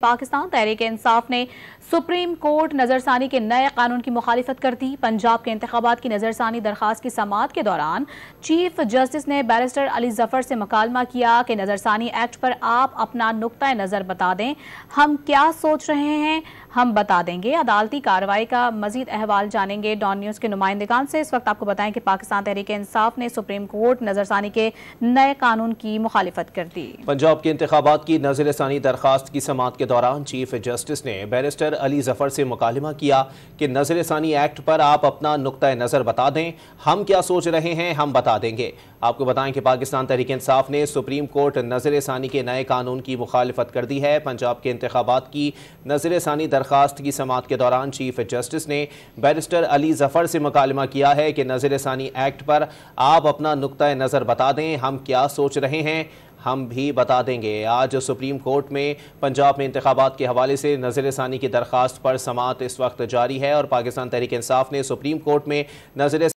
पाकिस्तान तहरीक-ए-इंसाफ ने supreme court नजरसानी के नए कानून की मुखालिफत कर दी। पंजाब के इंतखाबात की नजरसानी दरखास्त की समाअत के दौरान चीफ जस्टिस ने बैरिस्टर अली जफर से मुकालमा किया कि नजरसानी एक्ट पर आप अपना नुक्ता नजर बता दें, हम क्या सोच रहे हैं हम बता देंगे। अदालती कार्रवाई का मजीद अहवाल जानेंगे डॉन न्यूज के नुमाइंदगान से। इस वक्त आपको बताएं कि पाकिस्तान तहरीक-ए-इंसाफ ने सुप्रीम कोर्ट नजरसानी के नए कानून की मुखालिफत कर दी। पंजाब के इंतखाबात की नजरसानी दरखास्त की समाअत के दौरान चीफ जस्टिस ने बैरिस्टर अली जफर से मुकालमा किया कि नजरसानी एक्ट पर आप अपना नुक्ता नजर बता दें, हम क्या सोच रहे हैं हम बता देंगे। आपको बताएं कि पाकिस्तान तहरीक इंसाफ ने सुप्रीम कोर्ट नजरसानी के नए कानून की मुखालिफत कर दी है। पंजाब के इंतखाबात की नजरसानी दरखास्त की समाअत के दौरान चीफ जस्टिस ने बैरिस्टर अली जफर से मुकालमा किया है कि नजरसानी एक्ट पर आप अपना नुक्ता नजर बता दें, हम क्या सोच रहे हैं हम भी बता देंगे। आज सुप्रीम कोर्ट में पंजाब में इंतखाबात के हवाले से नजरसानी की दरखास्त पर समाअत इस वक्त जारी है और पाकिस्तान तहरीक इंसाफ ने सुप्रीम कोर्ट में नजर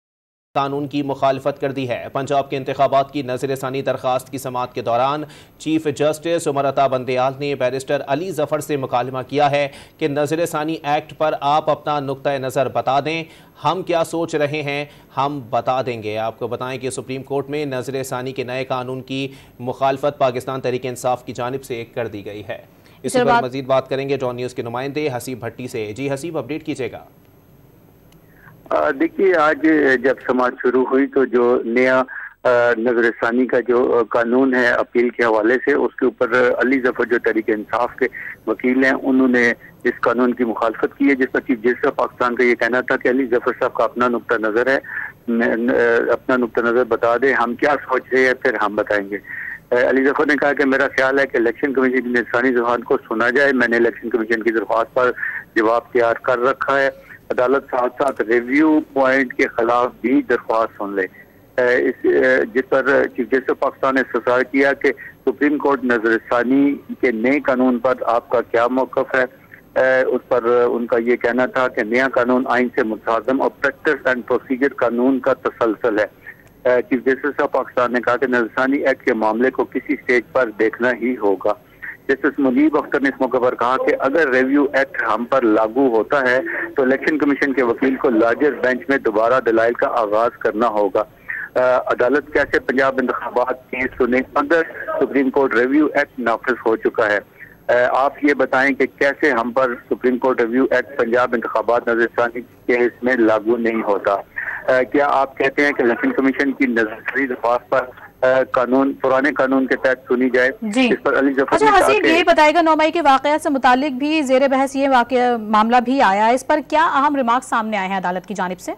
कानून की मुखालफत कर दी है। पंजाब के इंतखाबात की नजरसानी दरखास्त की समाअत के दौरान चीफ जस्टिस उमर अता बंदयाल ने बैरिस्टर अली जफर से मुकालमा किया है कि नजरसानी एक्ट पर आप अपना नुक्ता नज़र बता दें, हम क्या सोच रहे हैं हम बता देंगे। आपको बताएं कि सुप्रीम कोर्ट में नजरसानी के नए कानून की मुखालफत पाकिस्तान तहरीक इंसाफ की जानिब से कर दी गई है। इस पर मजीद बात करेंगे डॉन न्यूज़ के नुमाइंदे हसीब भट्टी से। जी हसीब, अपडेट कीजिएगा। देखिए, आज जब समाअत शुरू हुई तो जो नया नजरसानी का जो कानून है अपील के हवाले से, उसके ऊपर अली जफर जो तहरीक इंसाफ के वकील हैं उन्होंने इस कानून की मुखालफत की है, जिस पर चीफ जस्टिस पाकिस्तान का ये कहना था कि अली जफर साहब का अपना नुक्ता नजर है, अपना नुक्ता नजर बता दें, हम क्या सोच रहे हैं फिर हम बताएंगे। अली जफर ने कहा कि मेरा ख्याल है कि इलेक्शन कमीशन की नजरसानी जुबान को सुना जाए, मैंने इलेक्शन कमीशन की दरख्वास्त पर जवाब तैयार कर रखा है, अदालत साथ साथ रिव्यू पॉइंट के खिलाफ भी दरख्वास्त सुन ले। जिस पर चीफ जस्टिस पाकिस्तान ने सवाल किया कि सुप्रीम कोर्ट नजरसानी के नए कानून पर आपका क्या मौक़िफ़ है। उस पर उनका ये कहना था कि नया कानून आइन से मुताज़म और प्रैक्टिस एंड प्रोसीजर कानून का तसलसल है। चीफ जस्टिस पाकिस्तान ने कहा कि नजरसानी एक्ट के मामले को किसी स्टेज पर देखना ही होगा। जस्टिस मुनीब अख्तर ने इस मौके पर कहा कि अगर रिव्यू एक्ट हम पर लागू होता है तो इलेक्शन कमीशन के वकील को लार्जर बेंच में दोबारा दलाइल का आगाज करना होगा। अदालत कैसे पंजाब इंतखाबात केस सुने अगर सुप्रीम कोर्ट रिव्यू एक्ट नाफिज हो चुका है। आप ये बताएं कि कैसे हम पर supreme court review act Punjab इंतखाबात नजरसानी केस में लागू नहीं होता। क्या आप कहते हैं कि इलेक्शन कमीशन की नजरसानी दरख्वास्त पर कानून पुराने कानून के तहत सुनी जाए। इस पर अली जफर अच्छा हसीब, ये बताएगा 9 मई के वाकयात से मुतालिक भी जेर बहस ये मामला भी आया है, इस पर क्या अहम रिमार्क सामने आए हैं अदालत की जानिब से?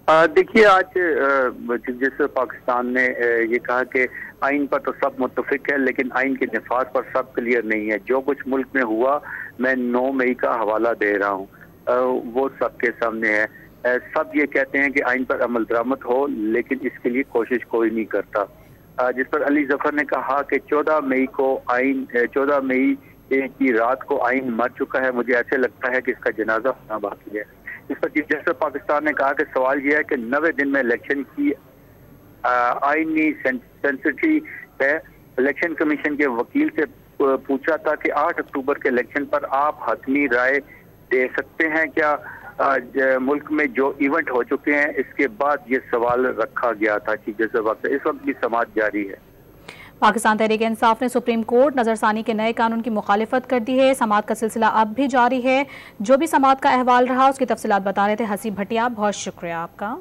देखिए, आज चीफ जस्टिस पाकिस्तान ने ये कहा कि आइन पर तो सब मुत्तफिक है लेकिन आइन के नफाज पर सब क्लियर नहीं है। जो कुछ मुल्क में हुआ मैं 9 मई का हवाला दे रहा हूँ, वो सबके सामने है। सब ये कहते हैं कि आइन पर अमल दरामद हो लेकिन इसके लिए कोशिश कोई नहीं करता। जिस पर अली जफर ने कहा कि 14 मई की रात को आइन मर चुका है, मुझे ऐसे लगता है कि इसका जनाजा होना बाकी है। इस पर चीफ जस्टिस पाकिस्तान ने कहा कि सवाल यह है कि 90 दिन में इलेक्शन की आईनी सेंसिटिविटी है। इलेक्शन कमीशन के वकील से पूछा था कि 8 अक्टूबर के इलेक्शन पर आप हतमी राय दे सकते हैं क्या। मुल्क में जो इवेंट हो चुके हैं इसके बाद ये सवाल रखा गया था चीफ जस्टिस। इस वक्त भी समाअत जारी है। पाकिस्तान तहरीक इंसाफ ने सुप्रीम कोर्ट नजरसानी के नए कानून की मुखालिफत कर दी है। समाअत का सिलसिला अब भी जारी है। जो भी समाअत का अहवाल रहा उसकी तफसीलात बता रहे थे हसीब भट्टी। बहुत शुक्रिया आपका।